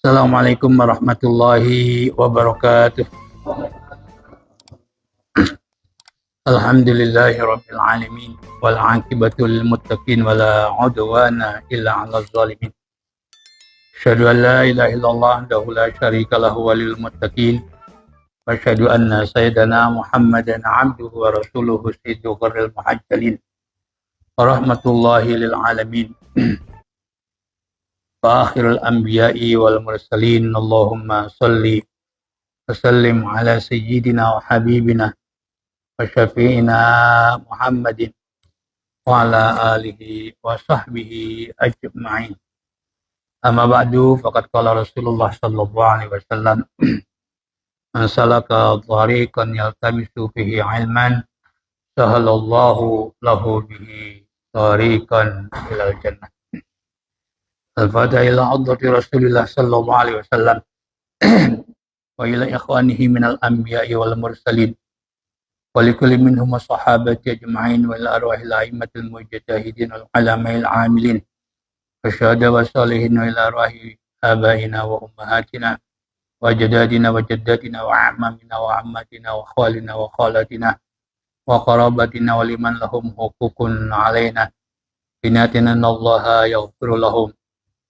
Assalamualaikum warahmatullahi wabarakatuh. Alhamdulillahi rabbil alamin wal aqibatu lil muttaqin wala udwana illa 'alal zalimin. Asyhadu an la ilaha illallah wahdahu la syarika lahu walil muttaqin wa asyhadu anna sayyidana Muhammadan 'abduhu wa rasuluhu sayyidul qurril muhajjalin wa rahmatullahi lil alamin. Wa akhirul anbiya'i wal mursalin. Allahumma shalli wa sallim ala sayyidina wa habibina wa syafi'ina Muhammadin wa ala alihi wa sahbihi ajma'in. Amma ba'du, faqad qala Rasulullah sallallahu alaihi wasallam, man salaka tariqan yaltamisu fihi ilman sahalallahu lahu bihi tariqan ilal jannah. Al-Fatiha ila hadrati Rasulillah sallallahu alaihi wasallam wa ila ikhwanihi minal anbiya'i wal mursalin wa likulli minhum as-sahabati ajma'in wa ila arwahil a'immatil mujtahidin wal ulama'il 'amilin wa syuhada wa salihin wa ila arwahi abaina wa ummahatina wa jadadina wa jaddatina wa ammamina wa ammatina wa khawalina wa khalatina wa qarabatina wa liman lahum huququn 'alaina binatina allaha yaghfiru lahum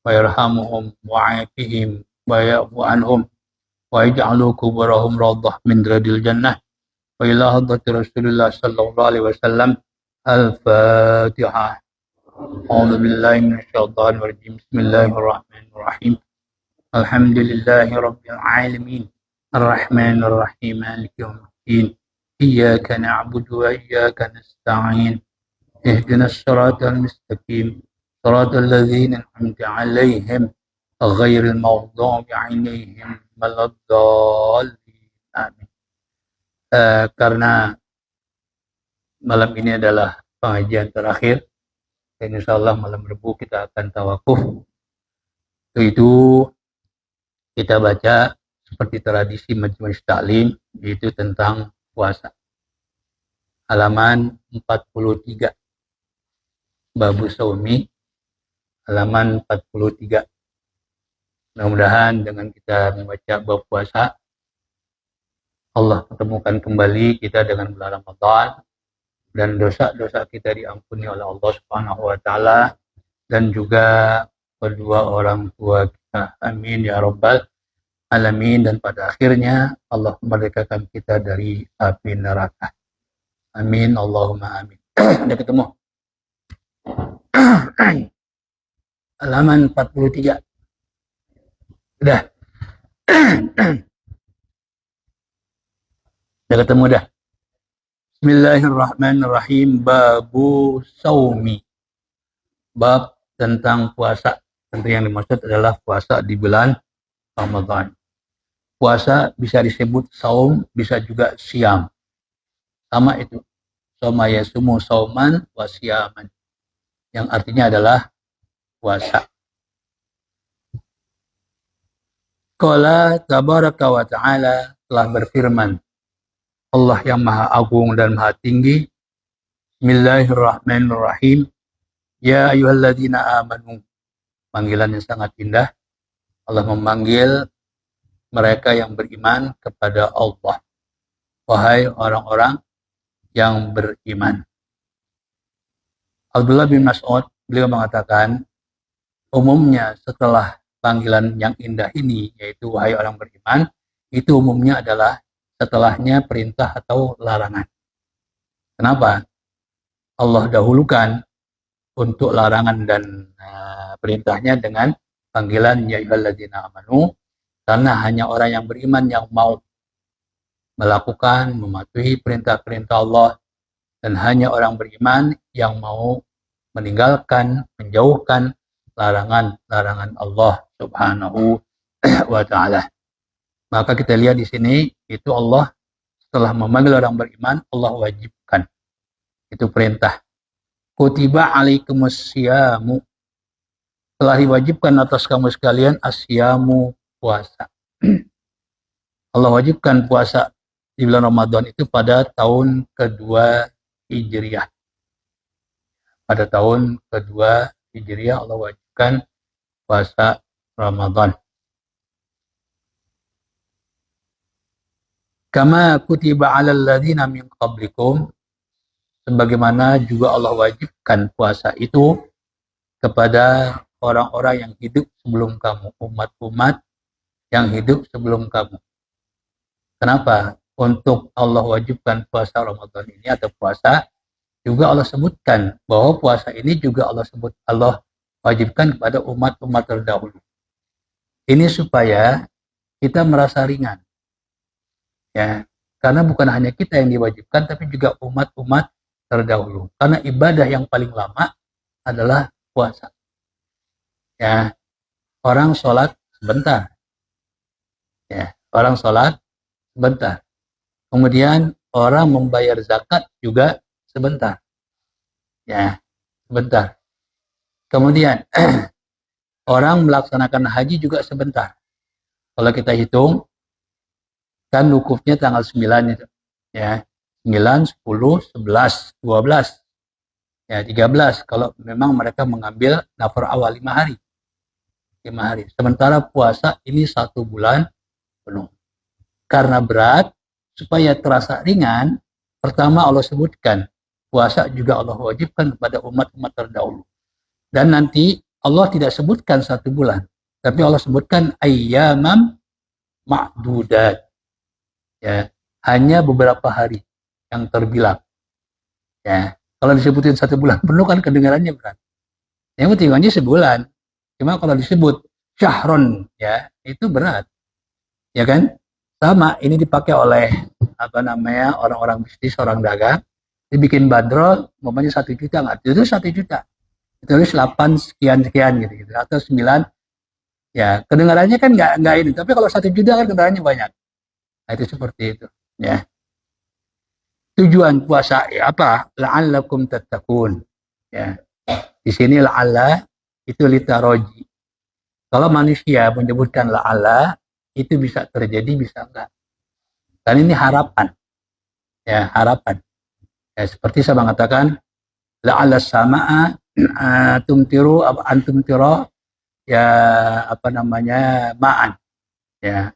wa yarhamuhum wa ya'fihim wa ya'fu anhum wa yaj'alu kuburahum rawdah min radil jannah wa ila hadrati Rasulillah sallallahu alaihi wasallam. Al-Fatihah. A'udzu billahi minasyaitonir rajim. Bismillahirrahmanirrahim. Alhamdulillahi rabbil alamin. Arrahmanir rahim. Maliki yaumiddin. Iyyaka na'budu wa iyyaka nasta'in. Ihdinas siratal mustaqim. Siratal ladzina an'amta 'alaihim ghairil maghdubi 'alaihim waladdallin. Amin. Karena malam ini adalah pengajian terakhir dan insyaallah malam Rabu kita akan tawakuf. Itu kita baca seperti tradisi Majelis Taklim, yaitu tentang puasa. Halaman 43. Babu Saumi halaman 43. Mudah-mudahan dengan kita membaca bab puasa, Allah pertemukan kembali kita dengan bulan Ramadan dan dosa-dosa kita diampuni oleh Allah Subhanahu wa taala dan juga kedua orang tua kita. Amin ya rabbal alamin. Dan pada akhirnya Allah memerdekakan kita dari api neraka. Amin Allahumma amin. Udah ketemu? Halaman 43. Udah. Udah ketemu dah. Bismillahirrahmanirrahim. Babu saumi. Bab tentang puasa. Tentu yang dimaksud adalah puasa di bulan Ramadan. Puasa bisa disebut saum, bisa juga siam. Sama itu. Soma yasumu sauman wa siaman. Yang artinya adalah puasa. Qala tabaraka wa ta'ala, telah berfirman Allah yang maha agung dan maha tinggi. Bismillahirrahmanirrahim. Ya ayyuhalladzina amanu. Panggilan yang sangat indah. Allah memanggil mereka yang beriman kepada Allah. Wahai orang-orang yang beriman. Abdullah bin Mas'ud, beliau mengatakan, umumnya setelah panggilan yang indah ini, yaitu wahai orang beriman, itu umumnya adalah setelahnya perintah atau larangan. Kenapa? Allah dahulukan untuk larangan dan perintahnya dengan panggilan ya ayyuhalladzina amanu, karena hanya orang yang beriman yang mau melakukan, mematuhi perintah-perintah Allah, dan hanya orang beriman yang mau meninggalkan, menjauhkan larangan-larangan Allah Subhanahu wa ta'ala. Maka kita lihat di sini, itu Allah setelah memanggil orang beriman, Allah wajibkan. Itu perintah. Kutiba alaikumus siyamu. Telah diwajibkan atas kamu sekalian asyamu, puasa. Allah wajibkan puasa di bulan Ramadan itu pada tahun kedua Hijriah. Pada tahun kedua Hijriah Allah wajibkan puasa Ramadan. Kama kutiba 'alal ladzina min qablikum, sebagaimana juga Allah wajibkan puasa itu kepada orang-orang yang hidup sebelum kamu, umat-umat yang hidup sebelum kamu. Kenapa? Untuk Allah wajibkan puasa Ramadan ini atau puasa, juga Allah sebutkan bahwa puasa ini juga Allah wajibkan kepada umat-umat terdahulu. Ini supaya kita merasa ringan. Ya, karena bukan hanya kita yang diwajibkan, tapi juga umat-umat terdahulu. Karena ibadah yang paling lama adalah puasa. Ya, orang sholat sebentar. Ya, orang sholat sebentar. Kemudian orang membayar zakat juga sebentar. Ya, sebentar. Kemudian orang melaksanakan haji juga sebentar. Kalau kita hitung, kan wukufnya tanggal 9 itu. Ya, 9, 10, 11, 12. Ya, 13 kalau memang mereka mengambil nafar awal 5 hari. 5 hari. Sementara puasa ini 1 bulan penuh. Karena berat, supaya terasa ringan, pertama Allah sebutkan, puasa juga Allah wajibkan kepada umat-umat terdahulu. Dan nanti Allah tidak sebutkan 1 bulan, tapi Allah sebutkan ayyamam ma'dudat. Ya, hanya beberapa hari yang terbilang. Ya, kalau disebutin 1 bulan penuh kan kedengarannya berat. Yang penting aja sebulan. Cuma kalau disebut syahron, ya itu berat. Ya kan? Sama, ini dipakai oleh orang-orang bisnis, orang dagang. Dibikin bandrol, umpamanya 1 juta nggak? Itu 1 juta. Ditulis 8 sekian gitu, atau 9. Ya, kedengarannya kan nggak ini. Tapi kalau 1 juta kan kedengarannya banyak. Nah, itu seperti itu. Ya. Tujuan puasa ya apa? La'allakum tattaqun. Ya. Di sini la'alla itu litaroji. Kalau manusia menyebutkan la'alla, itu bisa terjadi, bisa enggak. Dan ini harapan. Ya, harapan. Ya, seperti saya mengatakan, la'alla sama'a tumtiru antum tiro ya ma'an. Ya.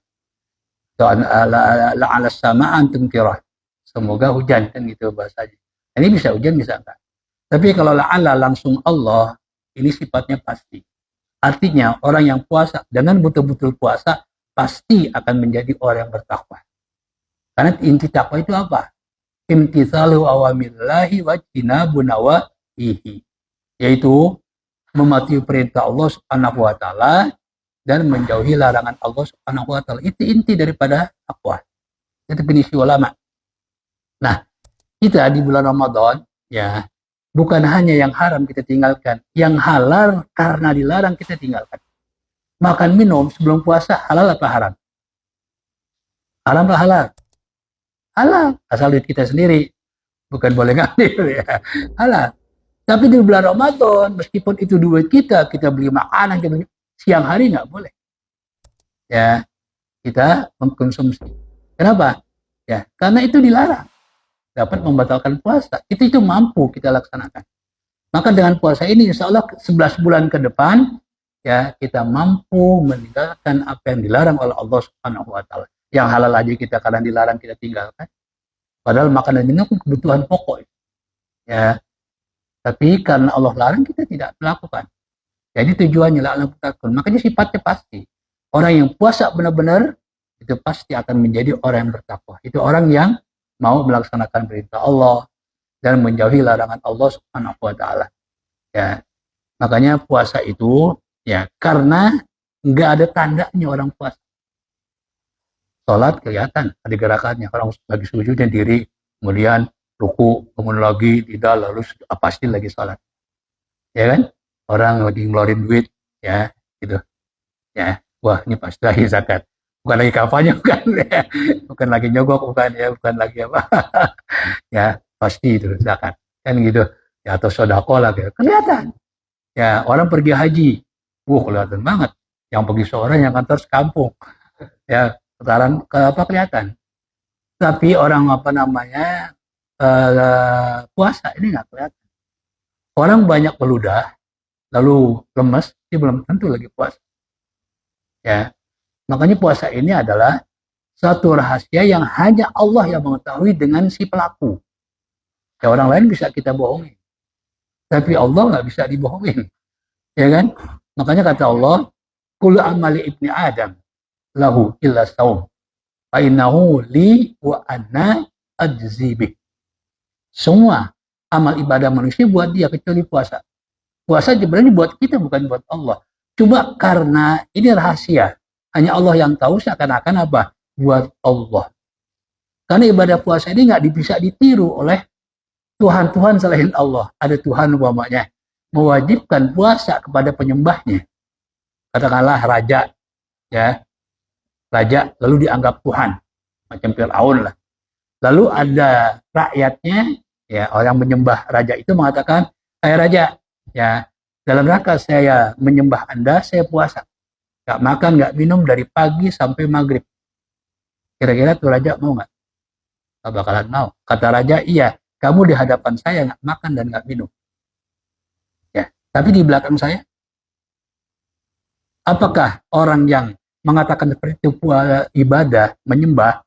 La'alla sama'a antum tiro. Semoga hujan kan gitu bahasanya. Ini bisa hujan, bisa enggak. Tapi kalau la'alla langsung Allah, ini sifatnya pasti. Artinya orang yang puasa dengan betul-betul puasa pasti akan menjadi orang yang bertakwa. Karena inti takwa itu apa? Imtitsalu awamirillahi wa jinabu nawahihi. Yaitu mematuhi perintah Allah Subhanahu wa taala dan menjauhi larangan Allah Subhanahu wa taala. Itu inti daripada takwa. Itu definisi ulama. Nah, kita di bulan Ramadan ya, bukan hanya yang haram kita tinggalkan, yang halal karena dilarang kita tinggalkan. Makan minum sebelum puasa halal apa haram? Haram apa halal? Halal, asal duit kita sendiri. Bukan boleh ngambil ya. Halal. Tapi di bulan Ramadan, meskipun itu duit kita beli makanan, siang hari nggak boleh. Ya, kita mengkonsumsi. Kenapa? Ya, karena itu dilarang. Dapat membatalkan puasa. Itu mampu kita laksanakan. Maka dengan puasa ini, insya Allah 11 bulan ke depan, ya kita mampu meninggalkan apa yang dilarang oleh Allah Subhanahu wa taala. Yang halal aja kita kadang dilarang kita tinggalkan. Padahal makanan ini pun kebutuhan pokok. Ya. Tapi karena Allah larang kita tidak melakukan. Jadi tujuannya la'allakum tattaqun. Makanya sifatnya pasti. Orang yang puasa benar-benar itu pasti akan menjadi orang yang bertakwa. Itu orang yang mau melaksanakan perintah Allah dan menjauhi larangan Allah Subhanahu wa taala. Ya. Makanya puasa itu ya karena nggak ada tandanya orang puasa. Sholat kelihatan ada gerakannya, orang lagi sujudnya diri, kemudian ruku, kemudian lagi tidak, lalu pasti lagi sholat. Ya kan? Orang lagi ngeluarin duit, ya gitu. Ya, wah ini pasti lagi zakat. Bukan lagi kampanye, bukan ya. Bukan lagi nyogok, bukan ya, bukan lagi apa. Ya, pasti itu zakat. Kan gitu. Ya, atau sedekah lah gitu. Kelihatan. Ya, orang pergi haji. Kelihatan banget. Yang pergi sore, yang kantor sekampung. Ya, sekarang kelihatan. Tapi orang puasa ini nggak kelihatan. Orang banyak meludah, lalu lemes, dia belum tentu lagi puasa. Ya, makanya puasa ini adalah satu rahasia yang hanya Allah yang mengetahui dengan si pelaku. Ya, orang lain bisa kita bohongin, tapi Allah nggak bisa dibohongin, ya kan? Makanya kata Allah, kullu amali ibni Adam lahu illa saum, fa innahu li wa ana ajzi bih. Semua amal ibadah manusia buat dia kecuali puasa. Puasa sebenarnya buat kita, bukan buat Allah. Cuma karena ini rahasia, hanya Allah yang tahu, seakan-akan apa? Buat Allah. Karena ibadah puasa ini nggak bisa ditiru oleh Tuhan-Tuhan selain Allah. Ada Tuhan umpamanya mewajibkan puasa kepada penyembahnya. Katakanlah raja, ya, raja lalu dianggap Tuhan, macam Fir'aun lah. Lalu ada rakyatnya, ya, orang menyembah raja itu mengatakan, saya raja, ya, dalam rangka saya menyembah Anda, saya puasa, nggak makan, nggak minum dari pagi sampai maghrib. Kira-kira tuh raja mau nggak? Nggak bakalan mau. Kata raja, iya, kamu di hadapan saya nggak makan dan nggak minum, ya, tapi di belakang saya, apakah orang yang mengatakan seperti itu ibadah, menyembah,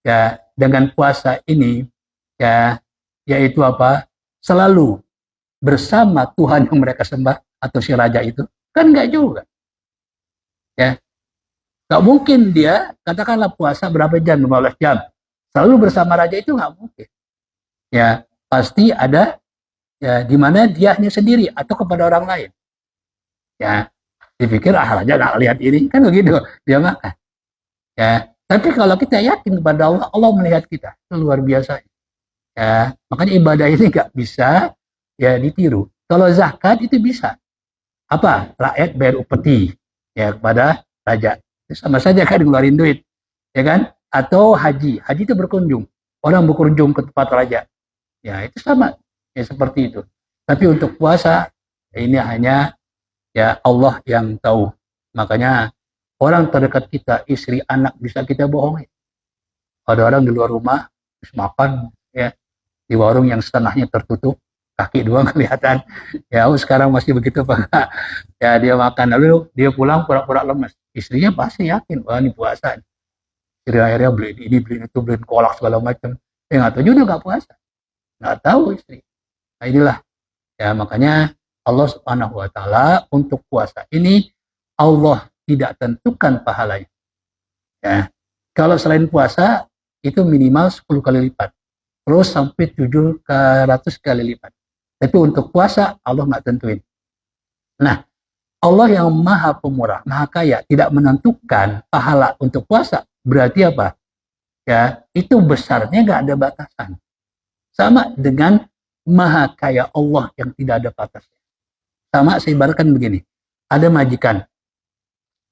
ya, dengan puasa ini, ya, yaitu apa? Selalu bersama Tuhan yang mereka sembah atau si raja itu? Kan nggak juga, ya. Nggak mungkin dia katakanlah puasa berapa jam, 15 jam, selalu bersama raja, itu nggak mungkin. Ya, pasti ada, ya, di mana dia hanya sendiri atau kepada orang lain. Ya, dipikir raja nggak lihat ini, kan begitu dia makan. Ya, tapi kalau kita yakin kepada Allah, Allah melihat kita, itu luar biasa. Ya, makanya ibadah ini nggak bisa, ya, ditiru. Kalau zakat itu bisa. Apa? Rakyat bayar upeti, ya, kepada raja. Itu sama saja kan ngeluarin duit, ya kan? Atau haji itu berkunjung. Orang berkunjung ke tempat raja. Ya, itu sama, ya, seperti itu. Tapi untuk puasa, ini hanya, ya, Allah yang tahu. Makanya orang terdekat kita, istri, anak, bisa kita bohongi. Ada orang di luar rumah terus makan, ya, di warung yang setengahnya tertutup, kaki doang kelihatan. Ya, sekarang masih begitu Pak. Ya, dia makan, lalu dia pulang pura-pura lemes. Istrinya pasti yakin, wah, ini puasa. Istri akhirnya beli ini, beli itu, beli kolak segala macam. Ya, nggak tahu juga nggak puasa. Nggak tahu istri. Nah, inilah, ya, makanya Allah Subhanahu wa Ta'ala untuk puasa ini Allah tidak tentukan pahalanya. Ya, kalau selain puasa itu minimal 10 kali lipat, terus sampai 700 kali lipat. Tapi untuk puasa Allah nggak tentuin. Nah, Allah yang maha pemurah, maha kaya, tidak menentukan pahala untuk puasa. Berarti apa? Ya, itu besarnya nggak ada batasan. Sama dengan maha kaya Allah yang tidak ada batasnya. Sama, saya ibaratkan begini. Ada majikan,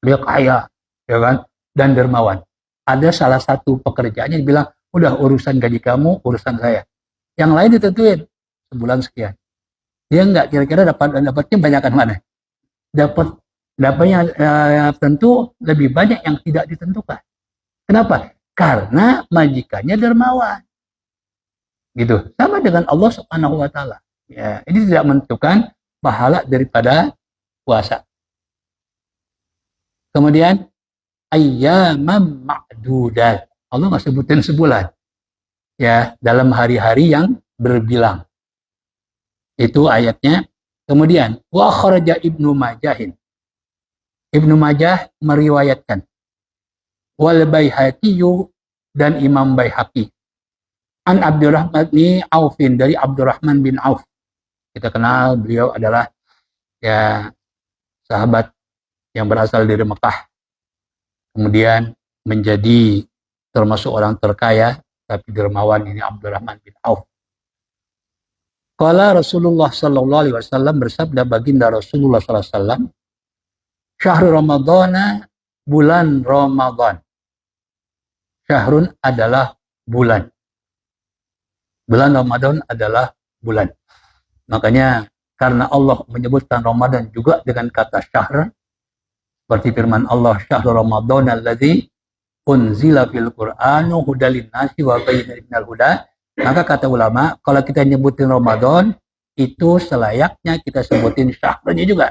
dia kaya, ya kan, dan dermawan. Ada salah satu pekerjaannya dibilang, udah urusan gaji kamu, urusan saya. Yang lain ditentuin sebulan sekian. Dia enggak, kira-kira dapatnya banyakkan mana? Dapatnya tentu lebih banyak yang tidak ditentukan. Kenapa? Karena majikannya dermawan. Gitu. Sama dengan Allah Subhanahu wa Ta'ala. Ya, ini tidak menentukan pahala daripada puasa. Kemudian ayyamam ma'dudat. Allah nggak sebutin sebulan. Ya, dalam hari-hari yang berbilang. Itu ayatnya. Kemudian wa kharaja Ibnu Majahin. Ibnu Majah meriwayatkan. Wal Baihaqi dan Imam Baihaqi. An Abdurrahman bin Aufin, dari Abdurrahman bin Auf. Kita kenal beliau adalah, ya, sahabat yang berasal dari Mekah. Kemudian menjadi termasuk orang terkaya, tapi dermawan, ini Abdurrahman bin Auf. Qala Rasulullah sallallahu alaihi wasallam, bersabda baginda Rasulullah sallallahu alaihi wasallam, Syahrul Ramadana, bulan Ramadan. Syahrun adalah bulan. Bulan Ramadan adalah bulan. Makanya karena Allah menyebutkan Ramadan juga dengan kata syahr, seperti firman Allah, Syahrul Ramadan alladzi unzila fil Qur'anu hudal linnasi wa bayyinatin minal huda. Maka kata ulama, kalau kita nyebutin Ramadan, itu selayaknya kita sebutin syahrnya juga,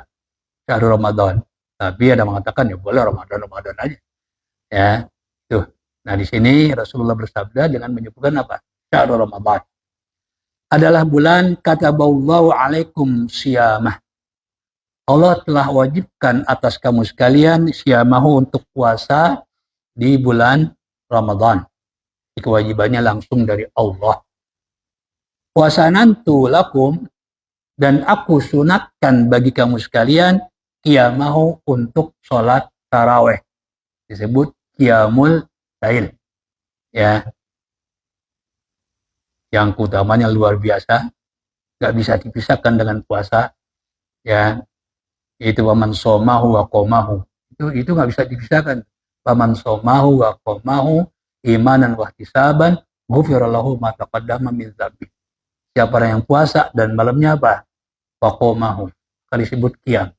Syahrul Ramadan. Tapi ada mengatakan, ya boleh Ramadan aja. Ya, tuh. Nah, di sini Rasulullah bersabda dengan menyebutkan apa? Syahrul Ramadan adalah bulan kataballahu alaikum siyamah. Allah telah wajibkan atas kamu sekalian siyamahu untuk puasa di bulan Ramadan. Kewajibannya langsung dari Allah. Puasa nantu lakum, dan aku sunatkan bagi kamu sekalian qiyamahu untuk sholat taraweh. Disebut qiyamul lail. Ya, yang utamanya luar biasa, nggak bisa dipisahkan dengan puasa. Ya, itu waman somahu wa qomahu. Itu nggak bisa dipisahkan. Waman somahu wa qomahu imanan wa ihtisaban ghufira lahu ma taqaddama min dzambi. Siapa orang yang puasa dan malamnya apa? Wa qomahu. Kali disebut qiyam.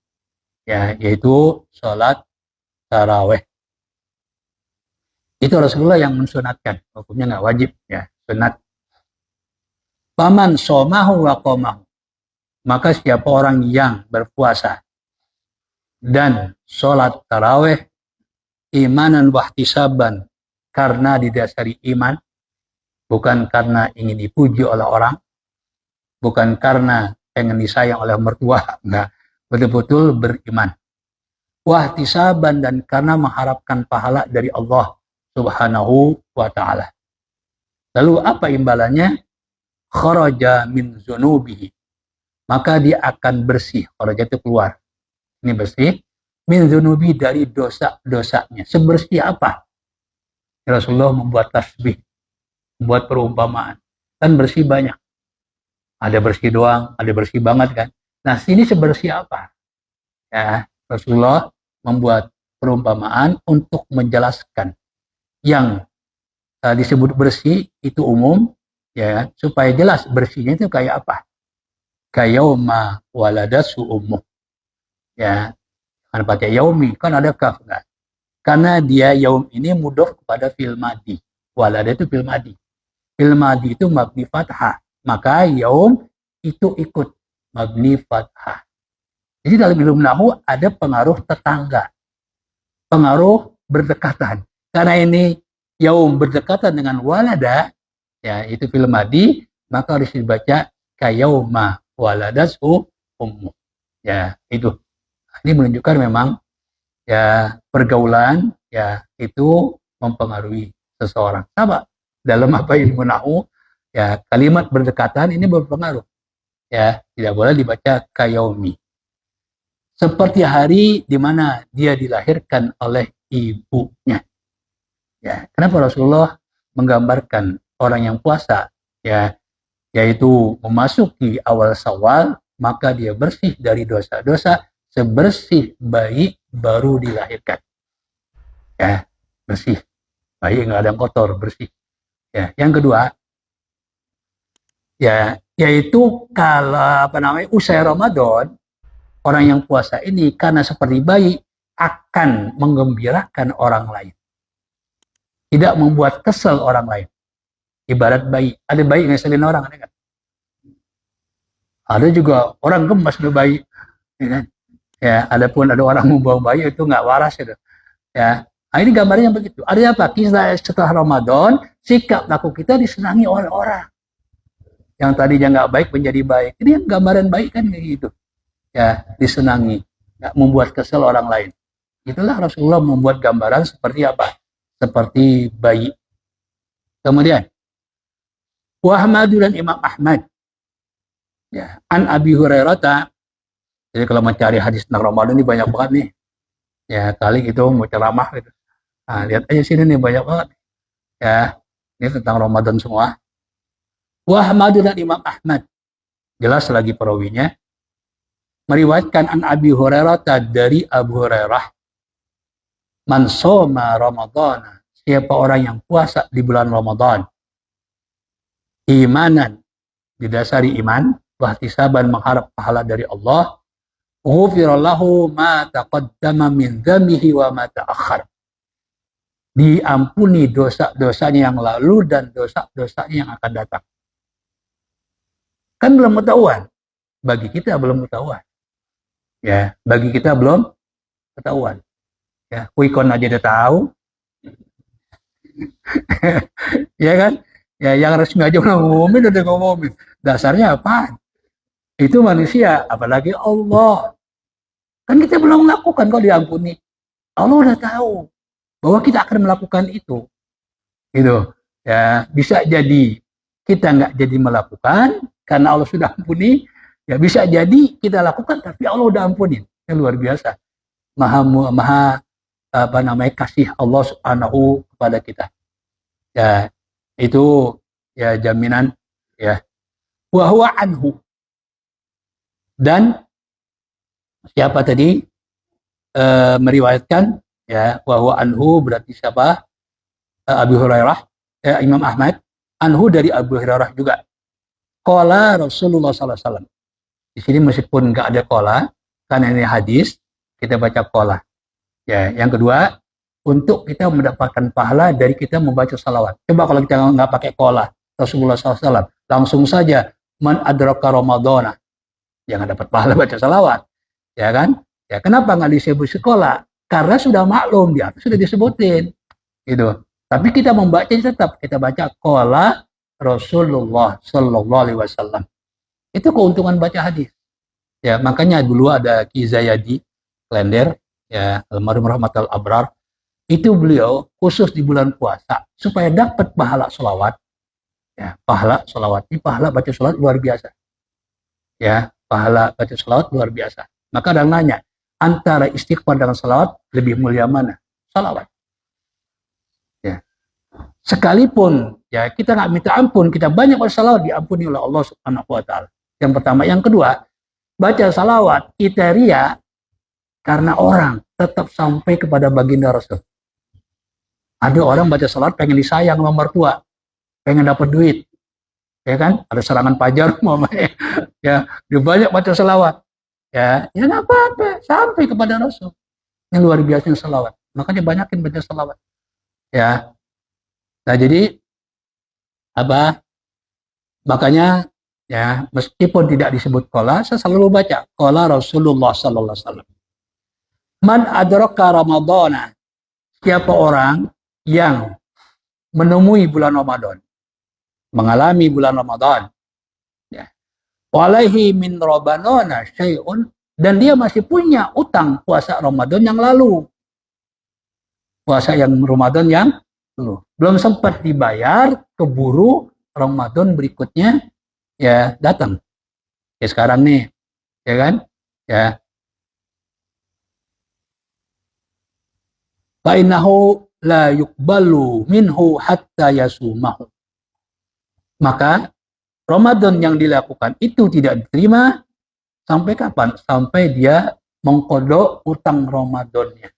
Ya, yaitu sholat taraweh. Itu Rasulullah yang mensunatkan. Hukumnya nggak wajib, ya, sunat. Paman somahu wa qomahu. Maka siapa orang yang berpuasa dan sholat taraweh imanan wahtisaban, karena didasari iman, bukan karena ingin dipuji oleh orang, bukan karena pengen disayang oleh mertua, enggak, betul-betul beriman. Wahtisaban, dan karena mengharapkan pahala dari Allah Subhanahu wa ta'ala. Lalu apa imbalannya? Kharaja min zunubihi. Maka dia akan bersih. Kharaja itu keluar. Ini bersih. Min zunubi, dari dosa-dosanya. Sebersih apa? Rasulullah membuat tasbih. Membuat perumpamaan. Kan bersih banyak. Ada bersih doang, ada bersih banget kan. Nah, sini sebersih apa? Ya, Rasulullah membuat perumpamaan untuk menjelaskan yang disebut bersih itu umum, ya, supaya jelas bersihnya itu kayak apa. Kayauma waladasu ummuh. Ya, kan pakai yaumi, kan ada kaf enggak? Karena dia yaum ini mudhof kepada fi'il madhi. Walada itu fi'il madhi. Fi'il madhi itu mabni fathah. Maka yaum itu ikut mabni fathah. Jadi dalam ilmu nahwu ada pengaruh tetangga. Pengaruh berdekatan. Karena ini yaum berdekatan dengan walada, ya, itu fi'il madhi, maka harus dibaca kayauma waladasu ummu. Ya, itu. Ini menunjukkan memang ya pergaulan ya itu mempengaruhi seseorang. Sama dalam apa ilmu nahwu, ya, kalimat berdekatan ini berpengaruh. Ya, tidak boleh dibaca kayaumi. Seperti hari di mana dia dilahirkan oleh ibunya. Ya, kenapa Rasulullah menggambarkan orang yang puasa, ya, yaitu memasuki awal Syawal, maka dia bersih dari dosa-dosa sebersih bayi baru dilahirkan. Ya, bersih. Bayi nggak ada yang kotor, bersih. Ya, yang kedua, ya, yaitu kalau usai Ramadan, orang yang puasa ini karena seperti bayi akan menggembirakan orang lain. Tidak membuat kesel orang lain. Ibarat bayi. Ada bayi ngeselin orang, ada kan? Ada juga orang gemas dengan bayi. Ya, kan? Ya, adapun ada orang membawa bayi itu nggak waras itu. Ya, nah, ini gambarnya begitu. Artinya apa? Kita setelah Ramadan, sikap laku kita disenangi oleh orang. Yang tadinya nggak baik menjadi baik. Ini yang gambaran baik kan kayak gitu. Ya, disenangi, nggak membuat kesel orang lain. Itulah Rasulullah membuat gambaran seperti apa? Seperti bayi. Kemudian Ahmadu dan Imam Ahmad. Ya, an Abi Hurairah. Jadi kalau mencari hadis tentang Ramadan ini banyak banget nih. Ya, kali itu mau ceramah gitu. Nah, lihat aja sini nih banyak banget. Ya, ini tentang Ramadan semua. Ahmadu dan Imam Ahmad. Jelas lagi perawinya. Meriwayatkan an Abi Hurairah, dari Abu Hurairah. Man shoma Ramadhan, siapa orang yang puasa di bulan Ramadan, imanan, didasari iman, wahtisaban, mengharap pahala dari Allah, ghufira lahu ma taqaddama min dzambihi wa ma ta'akhkhar. Diampuni dosa-dosanya yang lalu dan dosa-dosanya yang akan datang. Kan belum ketahuan. Bagi kita belum ketahuan. Ya, bagi kita belum ketahuan. Ya, kuikon aja udah tahu. Ya kan? Ya yang resmi aja udah ngumumin. Dasarnya apa? Itu manusia, apalagi Allah. Kan kita belum melakukan kalau diampuni. Allah udah tahu bahwa kita akan melakukan itu. Gitu. Ya, bisa jadi kita nggak jadi melakukan karena Allah sudah ampuni. Ya bisa jadi kita lakukan tapi Allah udah ampunin. Yang luar biasa. Maha apa namanya kasih Allah Subhanahu kepada kita. Ya, itu ya jaminan ya. Wa huwa anhu. Dan siapa tadi meriwayatkan ya wa huwa anhu berarti siapa? Abu Hurairah, Imam Ahmad, anhu dari Abu Hurairah juga. Qala Rasulullah sallallahu alaihi wasallam. Di sini meskipun nggak ada qala, karena ini hadis, kita baca qala. Ya, yang kedua, untuk kita mendapatkan pahala dari kita membaca salawat. Coba kalau kita nggak pakai qala, Rasulullah sallallahu alaihi wasallam, langsung saja man adraka ramadhana, jangan dapat pahala baca salawat. Ya kan? Ya, kenapa nggak disebut sekolah? Karena sudah maklum di atas sudah disebutin. Gitu. Tapi kita membaca tetap kita baca qala Rasulullah sallallahu alaihi wasallam. Itu keuntungan baca hadis. Ya, makanya dulu ada Ki Zayadi Klender, ya, almarhum rahmatul abrar. Itu beliau khusus di bulan puasa supaya dapat pahala sholawat. Ya, pahala sholawat. Ini pahala baca sholawat luar biasa. Ya, pahala baca sholawat luar biasa. Maka ada yang nanya, antara istighfar dengan sholawat lebih mulia mana? Sholawat. Sekalipun ya kita nggak minta ampun, kita banyak baca salawat diampuni oleh Allah Subhanahu wa taala. Yang pertama, yang kedua, baca salawat kita ria karena orang tetap sampai kepada baginda Rasul. Ada orang baca salawat pengen disayang sama mertua, pengen dapat duit. Ya kan? Ada serangan pajar mamanya. Ya, dia banyak baca salawat. Ya enggak apa-apa, sampai kepada Rasul. Yang luar biasa salawat. Makanya banyakin baca salawat. Ya. Nah, jadi apa? Makanya ya meskipun tidak disebut qala, saya selalu baca qala Rasulullah sallallahu alaihi wasallam. Man adraka ramadhana. Siapa orang yang menemui bulan Ramadan, mengalami bulan Ramadan, ya. Walaihi min rabanana syai'un, dan dia masih punya utang puasa Ramadan yang lalu. Puasa yang Ramadan yang belum sempat dibayar, keburu Ramadan berikutnya ya datang. Ya sekarang nih, ya kan? Ya. Fa innahu la yuqbalu minhu hatta yasumahu. Maka Ramadan yang dilakukan itu tidak diterima sampai kapan? Sampai dia mengkodok utang Ramadannya.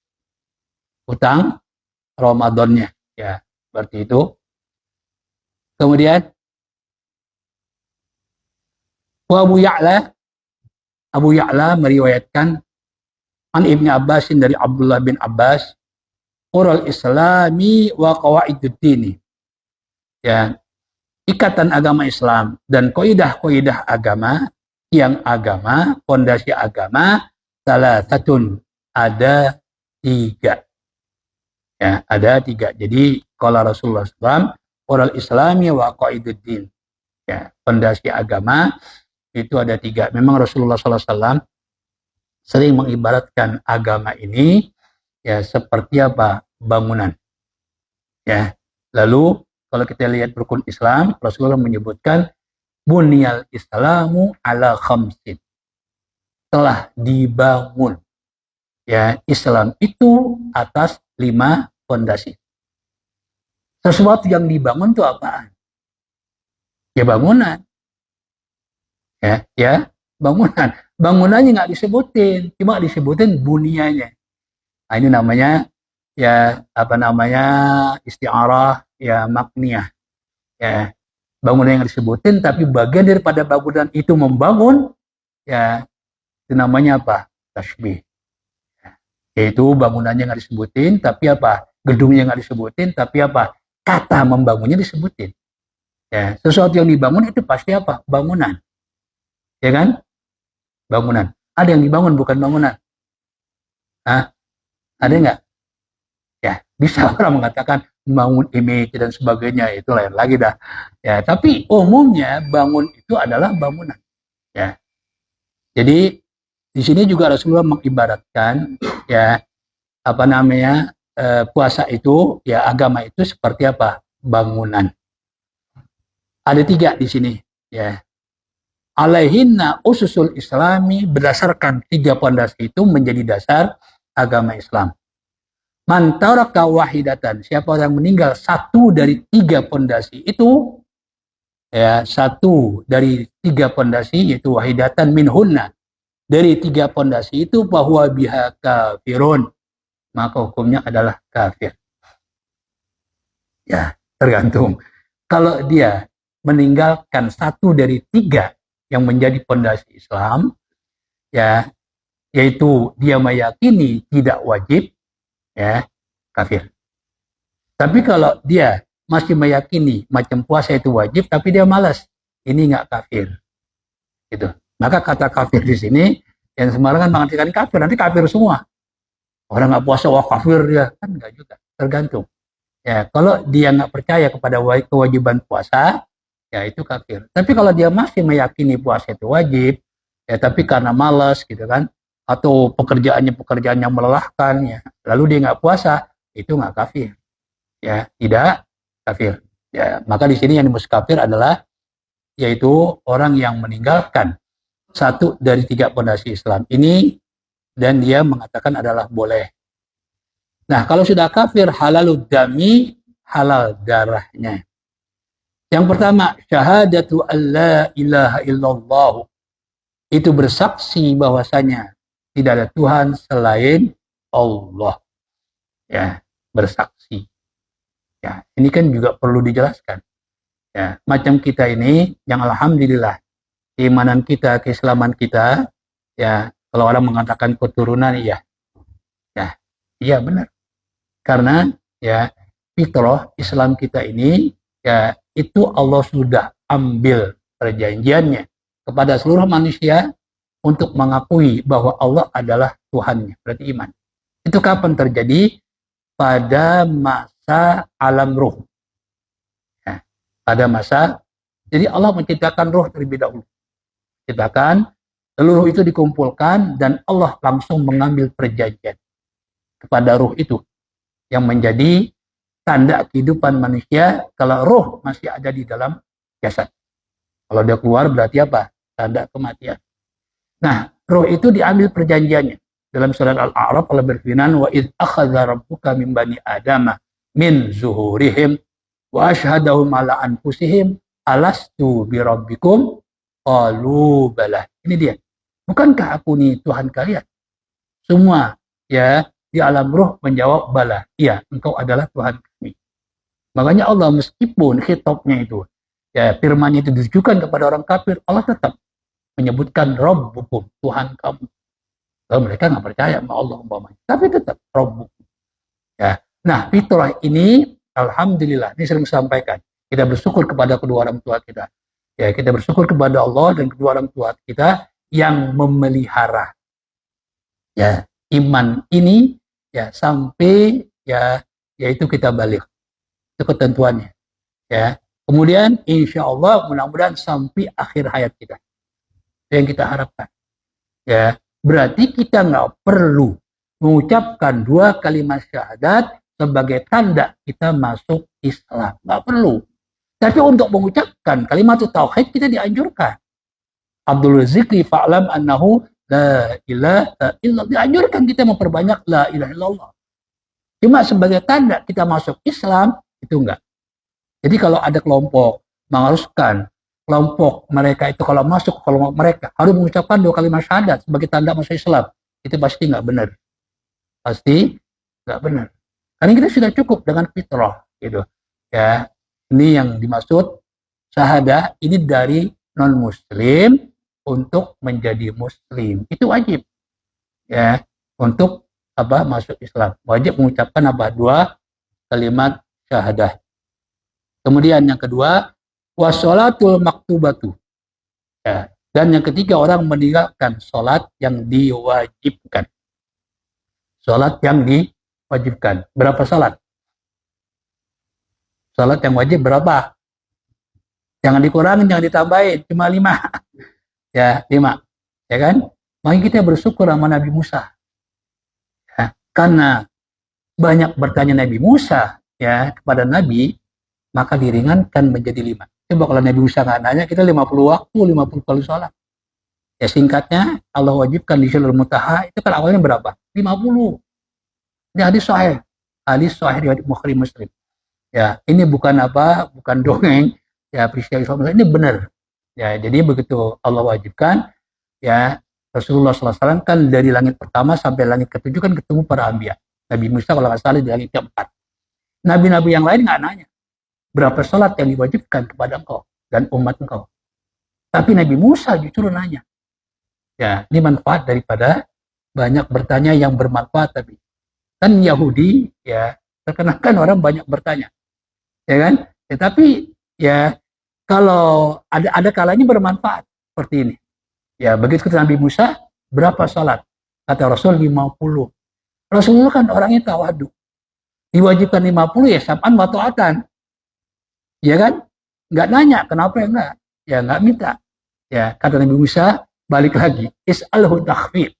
Utang Ramadannya. Ya, seperti itu. Kemudian Abu Ya'la meriwayatkan an Ibnu Abbas dari Abdullah bin Abbas, Ural Islami wa Qawaiduddin. Ya, ikatan agama Islam dan kaidah-kaidah agama, yang agama, fondasi agama salah satu ada 3. Ya, ada 3. Jadi kalau Rasulullah SAW, Ural Islami wa Qawaiduddin. Ya, fondasi agama itu ada 3. Memang Rasulullah SAW sering mengibaratkan agama ini ya seperti apa? Bangunan. Ya. Lalu kalau kita lihat rukun Islam, Rasulullah menyebutkan bunyal Islamu ala khamsin. Telah dibangun ya Islam itu atas 5 fondasi. Sesuatu yang dibangun itu apaan? Ya bangunan. Ya, bangunan. Bangunannya nggak disebutin, cuma disebutin bunianya. Nah, ini namanya ya apa namanya isti'arah ya makniyah. Ya, bangunan yang disebutin tapi bagian daripada bangunan itu membangun ya itu namanya apa? Tasbih. Yaitu bangunannya nggak disebutin tapi apa? Gedungnya nggak disebutin tapi apa? Kata membangunnya disebutin. Ya, sesuatu yang dibangun itu pasti apa? Bangunan. Ya kan? Bangunan. Ada yang dibangun bukan bangunan. Hah? Ada nggak? Ya, bisa orang mengatakan bangun image dan sebagainya itu lain lagi dah. Ya, tapi umumnya bangun itu adalah bangunan. Ya. Jadi di sini juga Rasulullah mengibaratkan ya apa namanya puasa itu ya agama itu seperti apa? Bangunan. Ada 3 di sini ya. Alaihinna ususul islami, berdasarkan 3 pondasi itu menjadi dasar agama Islam. Man taraka wahidatan, siapa orang meninggal satu dari 3 pondasi itu ya, satu dari 3 pondasi yaitu wahidatan minhunna, dari 3 pondasi itu bahwa biha kafirun, maka hukumnya adalah kafir. Ya, tergantung. Kalau dia meninggalkan satu dari 3 yang menjadi pondasi Islam, ya, yaitu dia meyakini tidak wajib, ya, kafir. Tapi kalau dia masih meyakini macam puasa itu wajib, tapi dia malas, ini nggak kafir, gitu. Maka kata kafir di sini yang sembarangan mengartikan kafir, nanti kafir semua. Orang nggak puasa wah kafir dia, kan nggak juga, tergantung. Ya, kalau dia nggak percaya kepada kewajiban puasa, ya itu kafir. Tapi kalau dia masih meyakini puasa itu wajib, ya tapi karena malas gitu kan, atau pekerjaan yang melelahkan, ya, lalu dia nggak puasa, itu nggak kafir. Ya, tidak kafir. Ya, maka di sini yang dimaksud kafir adalah yaitu orang yang meninggalkan satu dari 3 pondasi Islam ini dan dia mengatakan adalah boleh. Nah, kalau sudah kafir, halalud dami, halal darahnya. Yang pertama, syahadatu alla ilaha illallah. Itu bersaksi bahwasanya tidak ada Tuhan selain Allah. Ya, bersaksi. Ya, ini kan juga perlu dijelaskan. Ya, macam kita ini yang alhamdulillah keimanan kita, keislaman kita, ya, kalau orang mengatakan keturunan, iya. Ya, iya benar. Karena ya fitrah Islam kita ini ya itu Allah sudah ambil perjanjiannya kepada seluruh manusia untuk mengakui bahwa Allah adalah Tuhannya, berarti iman. Itu kapan terjadi? Pada masa alam ruh. Ya, pada masa, jadi Allah menciptakan ruh terlebih dahulu. Ciptakan, seluruh itu dikumpulkan dan Allah langsung mengambil perjanjian kepada ruh itu yang menjadi tanda kehidupan manusia kalau ruh masih ada di dalam jasad. Kalau dia keluar berarti apa? Tanda kematian. Nah, ruh itu diambil perjanjiannya. Dalam surat Al-A'raf Allah berfirman, wa idz akhadha rabbuka min bani adama min zuhurihim wa asyhadahum ala anfusihim alastu bi rabbikum qalu bala. Ini dia. Bukankah aku nih Tuhan kalian? Semua ya di alam ruh menjawab bala. Iya, engkau adalah Tuhan kami. Makanya Allah meskipun khitabnya itu ya firman-Nya itu ditujukan kepada orang kafir, Allah tetap menyebutkan Rabbukum, Tuhan kamu. Kalau mereka nggak percaya sama Allah umpamanya, tapi tetap Rabbukum. Ya. Nah, fitrah ini alhamdulillah, ini sering sampaikan. Kita bersyukur kepada kedua orang tua kita. Ya, kita bersyukur kepada Allah dan kedua orang tua kita yang memelihara ya iman ini ya sampai ya yaitu kita balik. Itu ketentuannya. Ya. Kemudian insya Allah mudah-mudahan sampai akhir hayat kita. Itu yang kita harapkan. Ya, berarti kita nggak perlu mengucapkan 2 kalimat syahadat sebagai tanda kita masuk Islam. Nggak perlu. Tapi untuk mengucapkan kalimat tauhid kita dianjurkan. Abdul Zikri fa'lam annahu la ilaha illallah. Dianjurkan kita memperbanyak la ilaha illallah. Cuma sebagai tanda kita masuk Islam itu enggak. Jadi kalau ada kelompok mengharuskan kelompok mereka itu kalau masuk kelompok mereka harus mengucapkan 2 kalimat syahadat sebagai tanda masuk Islam, itu pasti nggak benar. Pasti nggak benar. Karena kita sudah cukup dengan fitrah, gitu. Ya, ini yang dimaksud syahadah ini dari non Muslim untuk menjadi Muslim itu wajib. Ya, untuk apa masuk Islam wajib mengucapkan apa 2 kalimat syahadah. Kemudian yang kedua, wassalatul maktubatu. Ya. Dan yang ketiga, orang meninggalkan sholat yang diwajibkan. Sholat yang diwajibkan. Berapa sholat? Salat yang wajib berapa? Jangan dikurangin, jangan ditambahin, cuma 5. Ya, 5. Ya kan? Makanya kita bersyukur sama Nabi Musa. Ya, karena banyak bertanya Nabi Musa ya kepada Nabi, maka diringankan menjadi 5. Coba kalau Nabi Musa nggak nanya, kita 50 waktu, 50 kali sholat. Ya singkatnya, Allah wajibkan di Syarul Muntaha, itu kan awalnya berapa? 50. Ini hadis sahih. Hadis sahih riwayat Bukhari Muslim. Ya, ini bukan bukan dongeng. Ya, peristiwa ini benar. Ya, jadi begitu Allah wajibkan, ya Rasulullah SAW kan dari langit pertama sampai langit ke-7 kan ketemu para anbiya. Nabi Musa kalau nggak salah di langit ke-4. Nabi-nabi yang lain nggak nanya berapa sholat yang diwajibkan kepada engkau dan umat engkau. Tapi Nabi Musa justru nanya. Ya, ini manfaat daripada banyak bertanya yang bermanfaat. Tapi kan Yahudi ya terkenalkan orang banyak bertanya, ya kan? Tetapi ya kalau ada kalanya bermanfaat seperti ini. Ya begitu kata Nabi Musa, berapa sholat? Kata Rasul 50. Rasulullah kan orangnya tawadu. Diwajibkan 50 ya sam'an wa ta'atan. Ya kan? Nggak nanya kenapa ya enggak? Ya nggak minta. Ya kata Nabi Musa, balik lagi, is'alhu takhfif.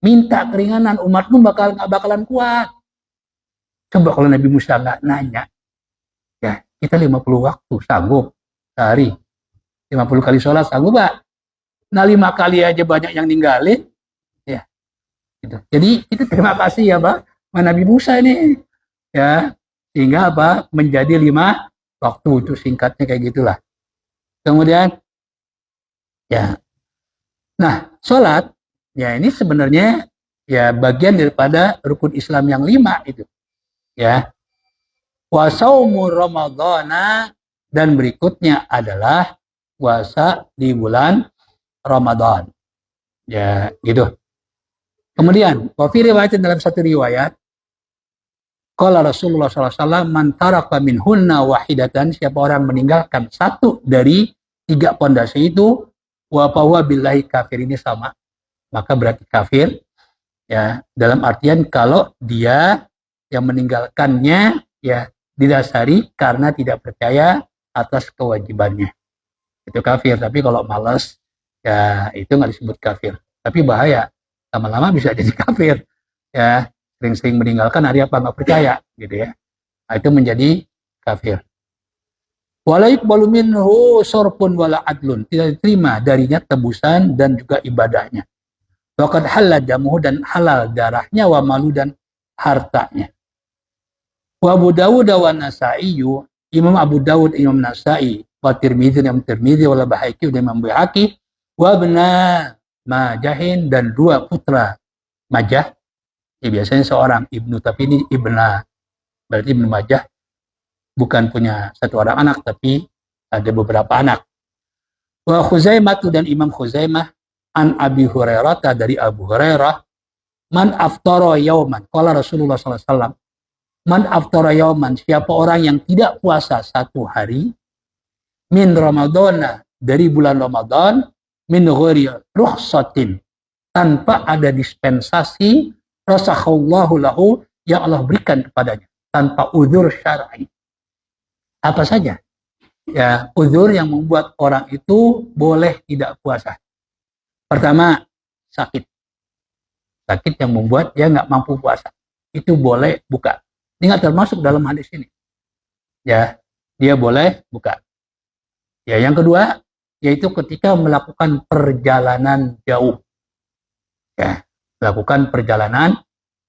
Minta keringanan, umatmu nggak bakalan kuat. Coba kalau Nabi Musa nggak nanya, ya kita 50 waktu sanggup sehari, 50 kali sholat sanggup Pak. Nah 5 kali aja banyak yang ninggalin, ya. Gitu. Jadi itu terima kasih ya Pak, Nabi Musa ini, ya sehingga menjadi 5 waktu, itu singkatnya kayak gitulah. Kemudian, ya, nah sholat, ya ini sebenarnya ya bagian daripada rukun Islam yang 5 itu, ya. Wa saumu Ramadhana, dan berikutnya adalah puasa di bulan Ramadan. Ya, gitu. Kemudian, wa fi riwayatin, dalam satu riwayat, qala Rasulullah SAW, man taraka minhunna wahidatan, siapa orang meninggalkan satu dari 3 pondasi itu, wa huwa billahi kafir, ini sama, maka berarti kafir. Ya, dalam artian kalau dia yang meninggalkannya ya didasari karena tidak percaya atas kewajibannya, itu kafir. Tapi kalau malas ya itu nggak disebut kafir, tapi bahaya, lama-lama bisa jadi kafir ya, sering-sering meninggalkan hari apa nggak percaya gitu ya, nah, itu menjadi kafir. Wala yuqbalu minhu sorpun wala adlun, tidak diterima darinya tebusan dan juga ibadahnya. Waqad halal damuhu, dan halal darahnya, wa malu, dan hartanya. Wa Abu Dawud wa Nasa'i, Imam Abu Dawud, Imam Nasa'i, wa Tirmidzi, Imam Tirmidzi, wa Baihaqi, dan Imam Baihaqi, wa ibna Majahin, dan 2 putra Majah. Ya, biasanya seorang ibnu, tapi ini ibna, berarti Ibnu Majah bukan punya satu orang anak, tapi ada beberapa anak. Wa Khuzaimah, dan Imam Khuzaimah, an Abi Hurairah, dari Abu Hurairah, man aftara yauman, qala Rasulullah SAW, man aftara yauman, siapa orang yang tidak puasa 1 hari, min Ramadana, dari bulan Ramadan, min ghairi rukhsatin, tanpa ada dispensasi, rasakhallahu lahu, yang Allah berikan kepadanya, tanpa uzur syar'i. Apa saja? Ya, uzur yang membuat orang itu boleh tidak puasa. Pertama, sakit. Sakit yang membuat dia nggak mampu puasa. Itu boleh buka. Ini nggak termasuk dalam hadis ini. Ya, dia boleh buka. Ya, yang kedua, yaitu ketika melakukan perjalanan jauh. Ya, melakukan perjalanan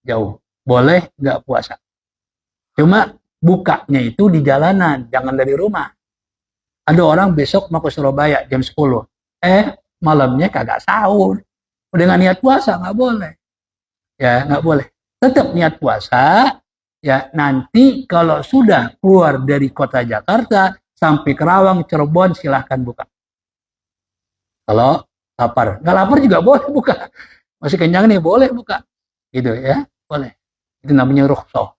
jauh. Boleh nggak puasa. Cuma bukanya itu di jalanan, jangan dari rumah. Ada orang besok mau ke Surabaya jam 10. Malamnya kagak sahur. Udah nggak niat puasa, nggak boleh. Ya, nggak boleh. Tetap niat puasa. Ya, nanti kalau sudah keluar dari kota Jakarta sampai Kerawang, Cirebon, silahkan buka. Kalau lapar, nggak lapar juga boleh buka. Masih kenyang nih, boleh buka. Gitu ya, boleh. Itu namanya rukhsah.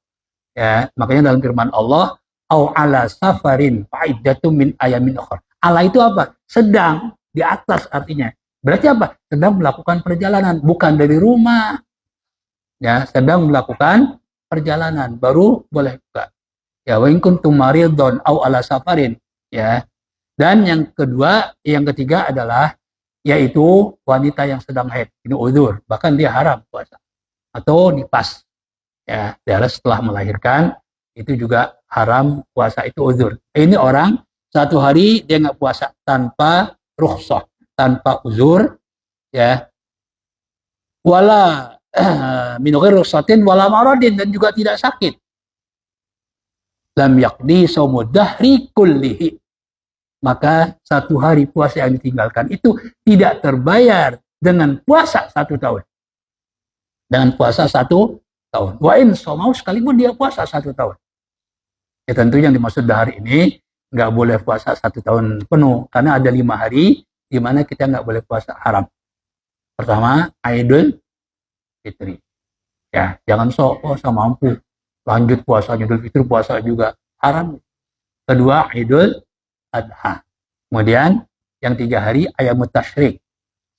Ya, makanya dalam firman Allah, au ala safarin fa'iddatum min ayamin ukhra. Ala itu apa? Sedang, di atas artinya. Berarti apa? Sedang melakukan perjalanan, bukan dari rumah. Ya, sedang melakukan perjalanan, baru boleh buka. Ya, wa in kuntum maridun au ala safarin. Ya. Dan yang ketiga adalah yaitu wanita yang sedang haid. Ini uzur, bahkan dia haram puasa. Atau nifas. Ya, darah setelah melahirkan itu juga haram puasa, itu uzur. Ini orang satu hari dia nggak puasa tanpa rukhsah, tanpa uzur, ya. Wala min ghairi rukhsatin wala maradin, dan juga tidak sakit. Lam yaqdi shaumud dahri kullihi. Maka satu hari puasa yang ditinggalkan itu tidak terbayar dengan puasa 1 tahun. Dengan puasa 1 tahun. Wa in somau, sekalipun dia puasa 1 tahun. Ya tentu yang dimaksud dahar ini nggak boleh puasa 1 tahun penuh. Karena ada 5 hari di mana kita nggak boleh puasa haram. Pertama, Idul Fitri. Ya, jangan sok puasa mampu. Lanjut puasa Idul Fitri, puasa juga haram. Kedua, Idul Adha. Kemudian yang 3 hari Ayamut Tasyrik.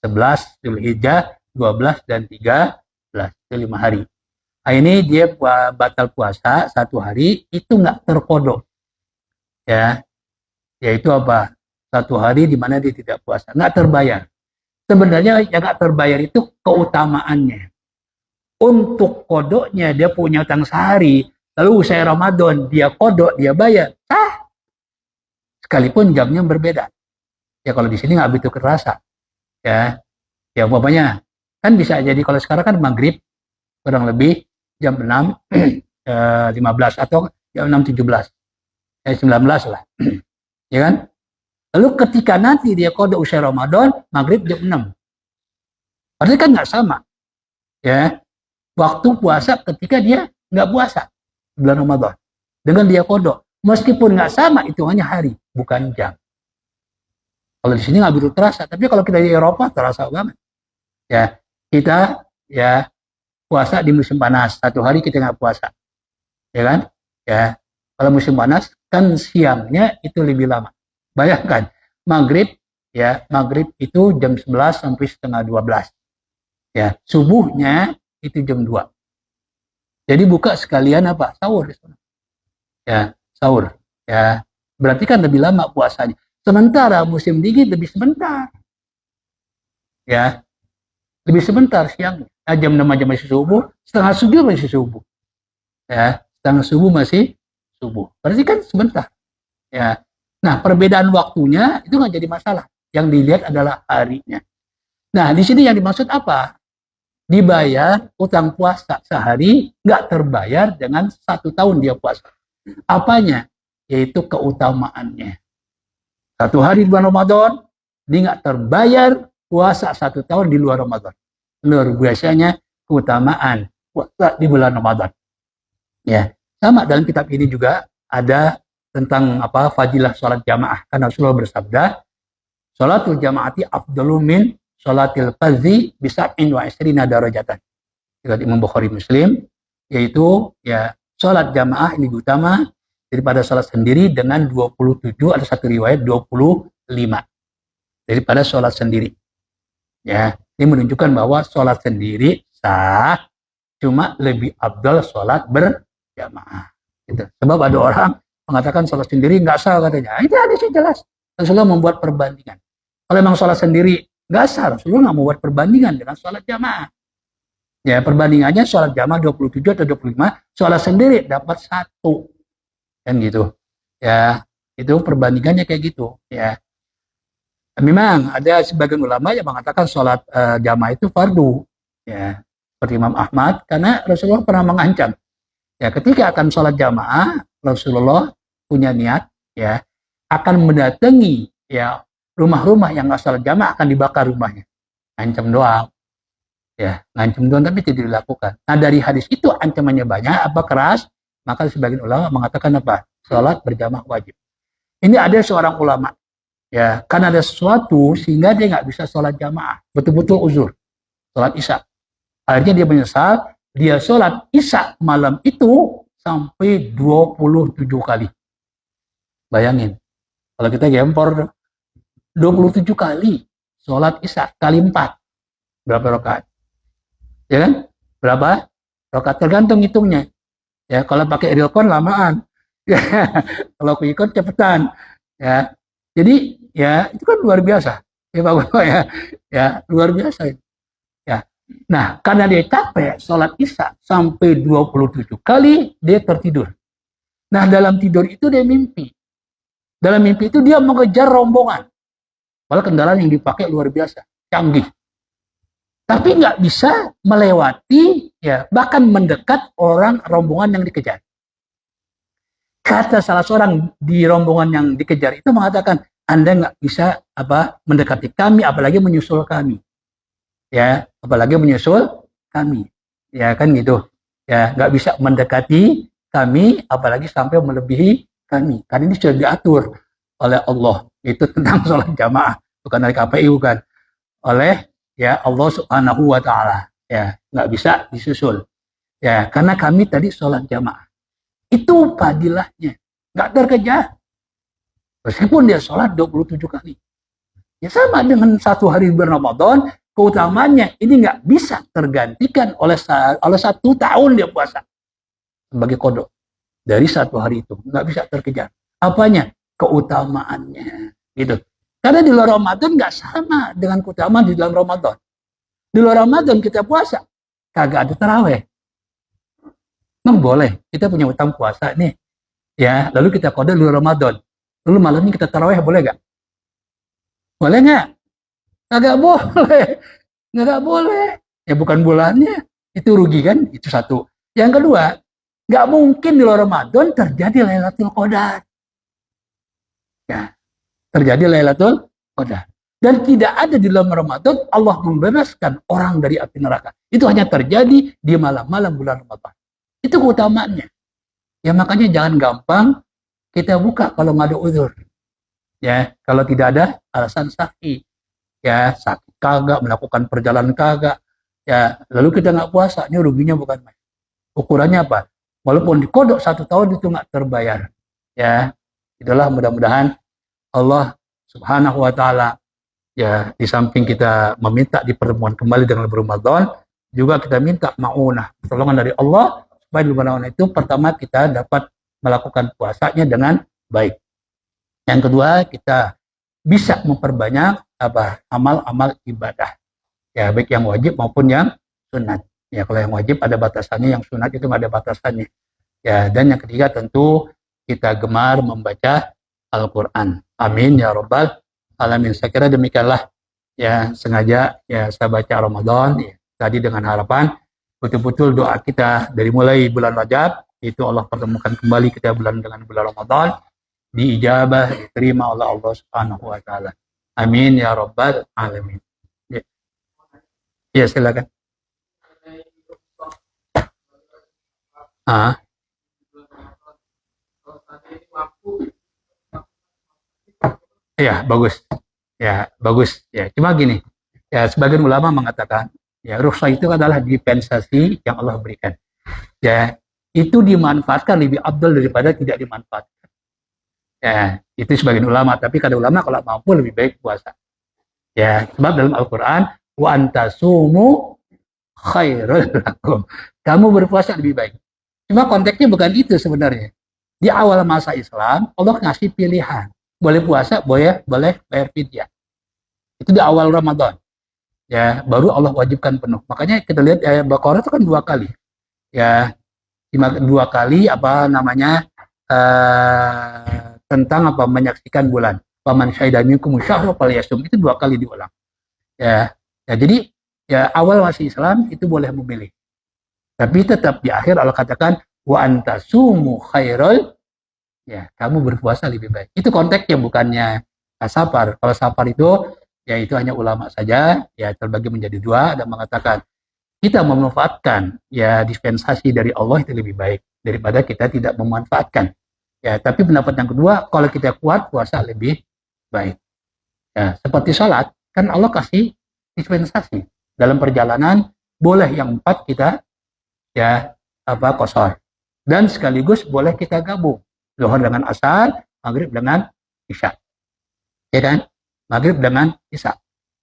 11 Dzulhijjah, 12 dan 13. Itu 5 hari. Nah, ini dia batal puasa 1 hari itu nggak terkodok. Ya. Yaitu apa? 1 hari di mana dia tidak puasa, nggak terbayar. Sebenarnya yang nggak terbayar itu keutamaannya. Untuk kodoknya dia punya utang sehari, lalu usai Ramadan dia kodok, dia bayar. Sekalipun jamnya berbeda. Ya kalau di sini nggak begitu kerasa. Ya umpamanya kan bisa jadi kalau sekarang kan maghrib kurang lebih jam 6.15 atau jam 6.17. 19 lah. Ya kan? Lalu ketika nanti dia kodok usai Ramadan, maghrib jam 6. Berarti kan nggak sama. Ya. Waktu puasa ketika dia nggak puasa bulan Ramadan. Dengan dia kodok. Meskipun nggak sama, hitungannya hari, bukan jam. Kalau di sini nggak begitu terasa, tapi kalau kita di Eropa terasa banget. Ya, kita ya puasa di musim panas, 1 hari kita nggak puasa, ya kan? Ya, kalau musim panas kan siangnya itu lebih lama. Bayangkan, maghrib itu jam 11 sampai setengah 12. Ya, subuhnya itu jam 2. Jadi buka sekalian apa? Sahur. Ya, sahur. Ya, berarti kan lebih lama puasanya. Sementara musim dingin lebih sebentar. Ya, lebih sebentar siang. Jam 6 aja masih subuh, setengah 7 masih subuh. Ya, setengah subuh masih subuh. Berarti kan sebentar. Ya. Nah, perbedaan waktunya itu nggak jadi masalah. Yang dilihat adalah harinya. Nah, di sini yang dimaksud apa? Dibayar utang puasa sehari nggak terbayar dengan 1 tahun dia puasa. Apanya? Yaitu keutamaannya. 1 hari di bulan Ramadan, dia nggak terbayar puasa 1 tahun di luar Ramadan. Luar biasanya keutamaan puasa di bulan Ramadan. Ya, sama dalam kitab ini juga ada tentang fadilah sholat jamaah. Karena Rasulullah bersabda, sholatul jamaati afdalu min sholatil fadzi bisab'in wa isrina darajatan. Riwayat Imam Bukhari Muslim, yaitu ya sholat jamaah ini utama daripada sholat sendiri dengan 27, ada satu riwayat 25 daripada sholat sendiri. Ya, ini menunjukkan bahwa sholat sendiri sah, cuma lebih afdal sholat berjamaah. Gitu. Sebab ada orang mengatakan sholat sendiri nggak sah katanya. Itu hadisnya jelas. Rasulullah membuat perbandingan. Kalau memang sholat sendiri nggak sah, Rasulullah nggak membuat perbandingan dengan sholat jamaah. Ya, perbandingannya sholat jamaah 27 atau 25, sholat sendiri dapat 1. Kan gitu. Ya, itu perbandingannya kayak gitu. Ya. Memang ada sebagian ulama yang mengatakan sholat jamaah itu fardu. Ya, seperti Imam Ahmad, karena Rasulullah pernah mengancam. Ya, ketika akan sholat jamaah, Rasulullah punya niat, ya, akan mendatangi ya rumah-rumah yang nggak sholat jamaah, akan dibakar rumahnya. Ancam doang. Ya, ngancam doang tapi tidak dilakukan. Nah, dari hadis itu ancamannya banyak, keras, maka sebagian ulama mengatakan sholat berjamaah wajib. Ini ada seorang ulama, ya, karena ada sesuatu sehingga dia nggak bisa sholat jamaah, betul-betul uzur, sholat isya. Akhirnya dia menyesal, dia sholat isya malam itu sampai 27 kali. Bayangin, kalau kita gempor 27 kali sholat isya kali 4, berapa rakaat? Ya kan? Berapa rakaat? Tergantung hitungnya. Ya, kalau pakai real count lamaan. Kalau aku ikut cepetan. Ya. Jadi ya itu kan luar biasa. Ya Pak Bapak ya. Ya, luar biasa. Ya. Nah, karena dia capek sholat Isya sampai 27 kali dia tertidur. Nah, dalam tidur itu dia mimpi. Dalam mimpi itu dia mengejar rombongan. Padahal kendaraan yang dipakai luar biasa, canggih. Tapi nggak bisa melewati, ya bahkan mendekat orang rombongan yang dikejar. Kata salah seorang di rombongan yang dikejar itu mengatakan, Anda nggak bisa mendekati kami, apalagi menyusul kami. Ya, apalagi menyusul kami. Ya kan gitu. Ya, nggak bisa mendekati kami, apalagi sampai melebihi kami. Karena ini sudah diatur oleh Allah. Itu tentang sholat jamaah, bukan dari KPU kan. Oleh ya Allah Subhanahu wa taala. Ya, nggak bisa disusul. Ya, karena kami tadi sholat jamaah. Itu fadilahnya. Nggak terkejar. Meskipun dia sholat 27 kali. Ya sama dengan satu hari bulan Ramadan, keutamanya ini nggak bisa tergantikan oleh 1 tahun dia puasa sebagai kodok. Dari satu hari itu. Nggak bisa terkejar. Apanya? Keutamaannya. Gitu. Karena di luar Ramadan nggak sama dengan keutamaan di dalam Ramadan. Di luar Ramadan kita puasa, kagak ada taraweh. Memang boleh, kita punya utang puasa nih. Ya, lalu kita kode di luar Ramadan. Lalu malam ini kita taraweh, boleh nggak? Boleh nggak? Kagak boleh. Nggak boleh. Ya bukan bulannya. Itu rugi kan? Itu satu. Yang kedua, nggak mungkin di luar Ramadan terjadi Lailatul Qadar. Ya, terjadi Lailatul Qadar. Dan tidak ada di dalam Ramadan Allah membebaskan orang dari api neraka. Itu hanya terjadi di malam-malam bulan Ramadan. Itu keutamaannya. Ya makanya jangan gampang kita buka kalau nggak ada uzur. Ya, kalau tidak ada alasan sahih. Ya, sakit kagak, melakukan perjalanan kagak. Ya, lalu kita nggak puasa, ini ruginya bukan main. Ukurannya apa? Walaupun dikodok 1 tahun itu nggak terbayar. Ya, itulah mudah-mudahan Allah Subhanahu wa taala ya di samping kita meminta dipertemuan kembali dengan Ramadan, juga kita minta maunah, pertolongan dari Allah supaya di bulan Ramadan itu pertama kita dapat melakukan puasanya dengan baik. Yang kedua, kita bisa memperbanyak amal-amal ibadah. Ya, baik yang wajib maupun yang sunat. Ya, kalau yang wajib ada batasannya, yang sunat itu nggak ada batasannya. Ya, dan yang ketiga tentu kita gemar membaca Al-Quran. Amin ya Rabbal Alamin. Saya kira demikianlah ya sengaja ya saya baca Ramadan ya, tadi dengan harapan betul-betul doa kita dari mulai bulan Rajab itu Allah pertemukan kembali kita dengan bulan Ramadan, diijabah, diterima oleh Allah Subhanahu wa taala. Amin ya Rabbal Alamin. Ya, ya silakan. Ya, bagus. Ya, bagus. Ya, cuma gini. Ya, sebagian ulama mengatakan, ya, rukhsah itu adalah dispensasi yang Allah berikan. Ya, itu dimanfaatkan lebih abdul daripada tidak dimanfaatkan. Ya, itu sebagian ulama, tapi kada ulama kalau mampu lebih baik puasa. Ya, sebab dalam Al-Qur'an wa antasumu khairul lakum. Kamu berpuasa lebih baik. Cuma konteksnya bukan itu sebenarnya. Di awal masa Islam, Allah ngasih pilihan. Boleh puasa, boleh bayar fidyah. Itu di awal Ramadan. Ya, baru Allah wajibkan penuh. Makanya kita lihat ayat Baqarah itu kan 2 kali. Ya, 2 kali tentang menyaksikan bulan. Faman syahida minkum syahra falyasum, itu 2 kali diulang. Ya, jadi ya awal masih Islam itu boleh memilih. Tapi tetap di akhir Allah katakan wa antasumu khairul, ya kamu berpuasa lebih baik. Itu konteksnya, bukannya safar. Kalau safar itu ya itu hanya ulama saja ya terbagi menjadi 2 dan mengatakan kita memanfaatkan ya dispensasi dari Allah itu lebih baik daripada kita tidak memanfaatkan. Ya, tapi pendapat yang kedua, kalau kita kuat puasa lebih baik. Ya, seperti sholat kan Allah kasih dispensasi. Dalam perjalanan boleh yang 4 kita ya qashar. Dan sekaligus boleh kita gabung. Zuhur dengan asar, maghrib dengan isya. Ya kan? Maghrib dengan isya.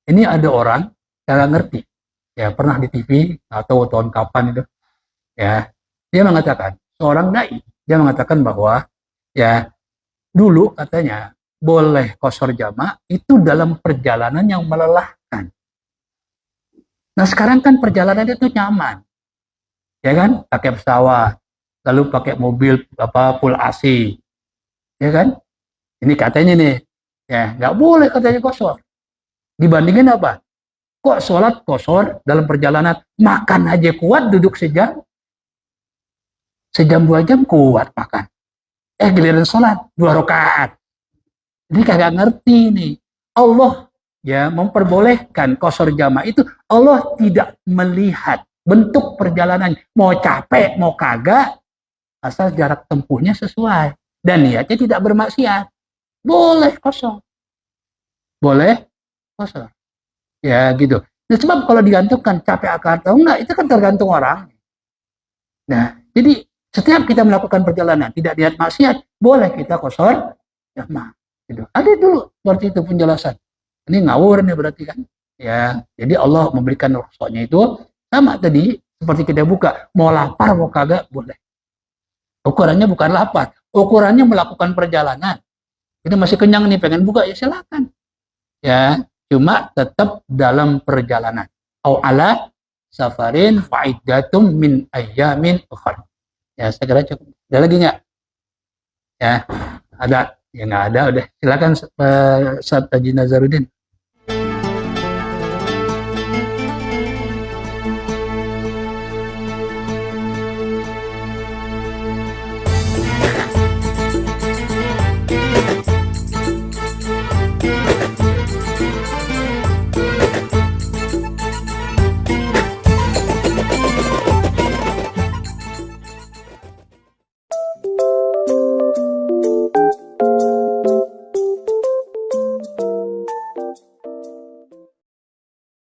Ini ada orang yang ngerti. Ya, pernah di TV atau tahun kapan itu. Ya, dia mengatakan, seorang dai, dia mengatakan bahwa Ya, dulu katanya boleh qasar jamak itu dalam perjalanan yang melelahkan. Nah, sekarang kan perjalanan itu nyaman, ya kan? Pakai pesawat, lalu pakai mobil apa full AC, ya kan? Ini katanya nih, ya nggak boleh katanya qasar. Dibandingin apa? Kok sholat qasar dalam perjalanan, makan aja kuat, duduk sejam 2 jam kuat makan. Giliran sholat 2 rakaat. Ini kagak ngerti nih. Allah ya memperbolehkan qasar jamaah itu, Allah tidak melihat bentuk perjalanan, mau capek mau kagak, asal jarak tempuhnya sesuai dan niatnya tidak bermaksiat. Boleh qasar. Boleh qasar. Ya gitu. Nah, sebab kalau digantungkan capek atau enggak itu kan tergantung orang. Nah, jadi setiap kita melakukan perjalanan tidak niat maksiat, boleh kita qasar jamaah. Gitu. Ada dulu seperti itu penjelasan. Ini ngawur nih berarti kan. Ya, jadi Allah memberikan rukhsahnya itu sama tadi seperti kita buka, mau lapar mau kagak boleh. Ukurannya bukan lapar, ukurannya melakukan perjalanan. Kita masih kenyang nih pengen buka ya silakan. Ya, cuma tetap dalam perjalanan. Au ala safarin fa'iddatum min ayyamin ukhra. Ya, saya kira cukup. Ada lagi nggak? Ya, ada. Ya nggak ada, udah. Silakan Ustaz Haji Nazaruddin.